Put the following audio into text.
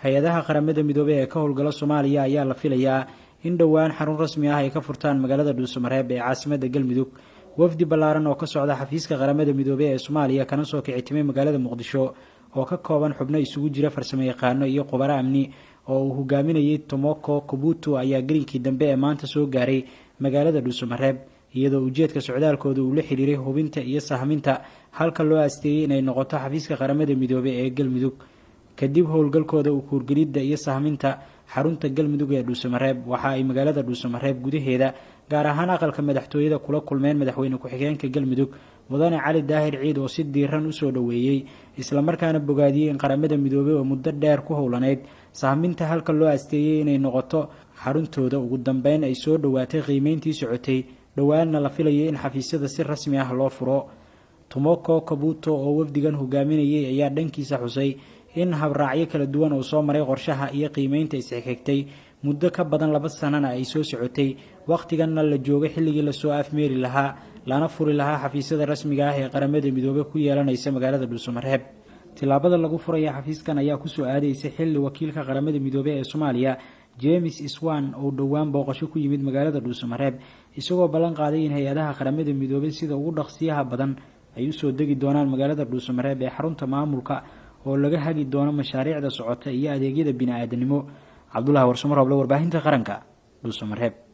hay-adaha qaramada midoobay ee ka howlgala Soomaaliya ayaa la filayaa in dhowaan xarun rasmi ah ay ka furtaan magaalada Dhuusamareeb ee caasimadda Galmudug. wafdi ballaaran oo ka socda xafiiska qaramada midoobay ee Soomaaliya kana soo kici timay magaalada Muqdisho oo ka kooban xubno isugu jira farsamayaqaano iyo khubaro amni oo uu hogaaminayay Tomoko Kubutu ayaa garinkii dambe ee maanta soo gaaray magaalada Dhuusamareeb iyadoo ujeedka socdaalkooda uu la xiriiray hubinta iyo sahminta halka loo asteeyay inay noqoto xafiiska qaramada midoobay ee Galmudug. kadib howlgalkooda u kuurgelidda iyo sahminta xarunta Galmudug ee Dhuusamareeb waxa ay magaalada Dhuusamareeb gudaheeda gaar ahaan aqalka madaxtooyada kula kulmeen madaxweyne ku-xigeenka Galmudug mudane Cali Daahir Ciid oo si diiran u soo dhaweeyay isla markaana bogaadiyay in qaramada midoobay oo muddo dheer ku howlaneyd sahminta halka loo asteeyay inay noqoto xaruntooda ugu dambeyn ay soo dhawaatay qiimeyntii socotay dhawaanna la filayay in xafiisyada si rasmi ah loo furo. Tomoko Kubutu oo wafdigan hogaaminayay ayaa dhankiisa xusay in habraacyo kala duwan oo soo maray qorshaha iyo qiimeynta isxigtay muddo ka badan 2 sanana ay soo socotay waqtiganna la joogay xilligii la soo afmeeri lahaa lana furi lahaa xafiisyada rasmiga ah ee qaramada midoobay ku yeelanaysa magaalada Dhuusamareeb. tilaabada lagu furay xafiiskan ayaa ku soo aadeysay xilli wakiilka qaramada midoobay ee Soomaaliya James Iswan oo dhowaan booqasho ku yimid magaalada Dhuusamareeb isagoo ballan qaaday in hay-adaha qaramada midoobay sida ugu dhaqsiyaha badan ay u soo degi doonaan magaalada Dhuusamareeb ee xarunta maamulka oo laga hagi doono mashaariicda socota iyo adeegyada bini'aadanimo. Cabdullaahi Warsamo Roble, warbaahinta qaranka, Dhuusamareeb.